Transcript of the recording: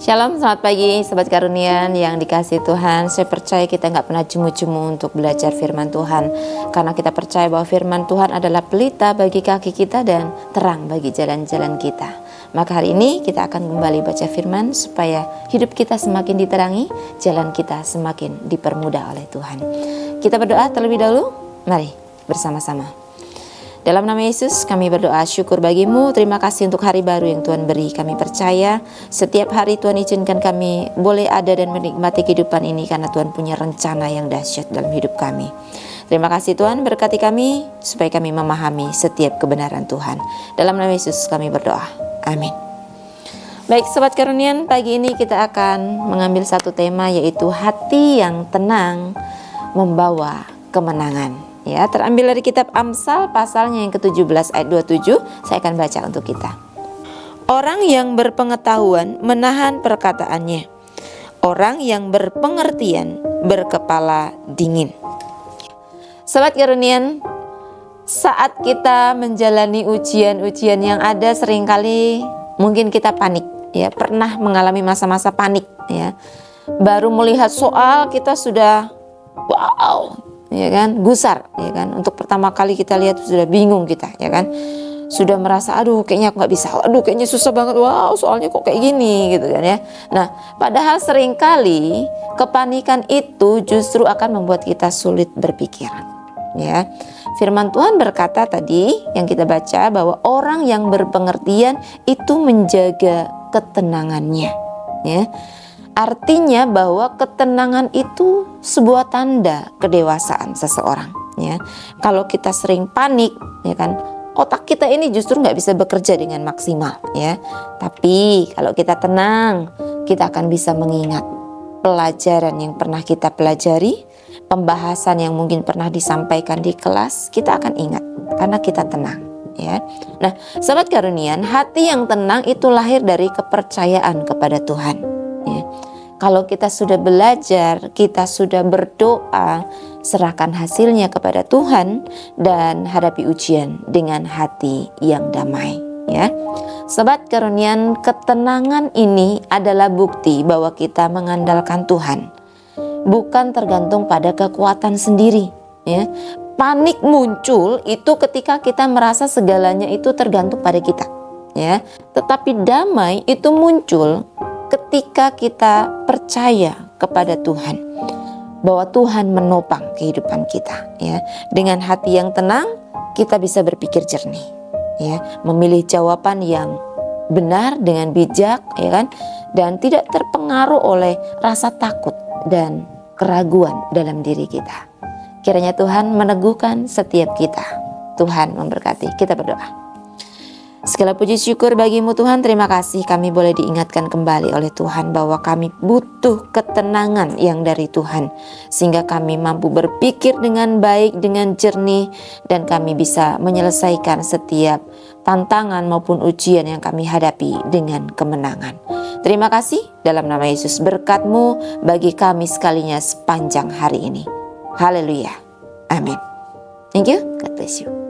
Shalom, selamat pagi Sobat Karunian yang dikasihi Tuhan. Saya percaya kita nggak pernah jemu-jemu untuk belajar firman Tuhan, karena kita percaya bahwa firman Tuhan adalah pelita bagi kaki kita dan terang bagi jalan-jalan kita. Maka hari ini kita akan kembali baca firman supaya hidup kita semakin diterangi, jalan kita semakin dipermudah oleh Tuhan. Kita berdoa terlebih dahulu, mari bersama-sama. Dalam nama Yesus kami berdoa, syukur bagimu, terima kasih untuk hari baru yang Tuhan beri. Kami percaya setiap hari Tuhan izinkan kami boleh ada dan menikmati kehidupan ini, karena Tuhan punya rencana yang dahsyat dalam hidup kami. Terima kasih Tuhan, berkati kami supaya kami memahami setiap kebenaran Tuhan. Dalam nama Yesus kami berdoa, amin. Baik Sobat Karunian, pagi ini kita akan mengambil satu tema, yaitu hati yang tenang membawa kemenangan. Ya, terambil dari kitab Amsal pasalnya yang ke-17 ayat 27. Saya akan baca untuk kita. Orang yang berpengetahuan menahan perkataannya. Orang yang berpengertian berkepala dingin. Sobat Karunian, saat kita menjalani ujian-ujian yang ada, seringkali mungkin kita panik, ya, pernah mengalami masa-masa panik, ya. Baru melihat soal kita sudah wow, ya kan, gusar, ya kan. Untuk pertama kali kita lihat sudah bingung kita, ya kan. Sudah merasa aduh kayaknya aku nggak bisa, aduh kayaknya susah banget, wow soalnya kok kayak gini gitu kan ya. Nah, padahal seringkali kepanikan itu justru akan membuat kita sulit berpikir, ya. Firman Tuhan berkata tadi yang kita baca bahwa orang yang berpengertian itu menjaga ketenangannya, ya. Artinya bahwa ketenangan itu sebuah tanda kedewasaan seseorang, ya. Kalau kita sering panik, ya kan, otak kita ini justru nggak bisa bekerja dengan maksimal, ya. Tapi kalau kita tenang, kita akan bisa mengingat pelajaran yang pernah kita pelajari, pembahasan yang mungkin pernah disampaikan di kelas, kita akan ingat karena kita tenang, ya. Nah, Sobat Karunian, hati yang tenang itu lahir dari kepercayaan kepada Tuhan, ya. Kalau kita sudah belajar, kita sudah berdoa, serahkan hasilnya kepada Tuhan dan hadapi ujian dengan hati yang damai, ya. Sobat Karunian, ketenangan ini adalah bukti bahwa kita mengandalkan Tuhan, bukan tergantung pada kekuatan sendiri, ya. Panik muncul itu ketika kita merasa segalanya itu tergantung pada kita, ya. Tetapi damai itu muncul ketika kita percaya kepada Tuhan, bahwa Tuhan menopang kehidupan kita, ya. Dengan hati yang tenang, kita bisa berpikir jernih, ya, memilih jawaban yang benar dengan bijak, ya kan, dan tidak terpengaruh oleh rasa takut dan keraguan dalam diri kita. Kiranya Tuhan meneguhkan setiap kita. Tuhan memberkati. Kita berdoa. Segala puji syukur bagimu Tuhan, terima kasih kami boleh diingatkan kembali oleh Tuhan bahwa kami butuh ketenangan yang dari Tuhan, sehingga kami mampu berpikir dengan baik, dengan jernih, dan kami bisa menyelesaikan setiap tantangan maupun ujian yang kami hadapi dengan kemenangan. Terima kasih, dalam nama Yesus berkat-Mu bagi kami sekalinya sepanjang hari ini. Haleluya, amin. Thank you, God bless you.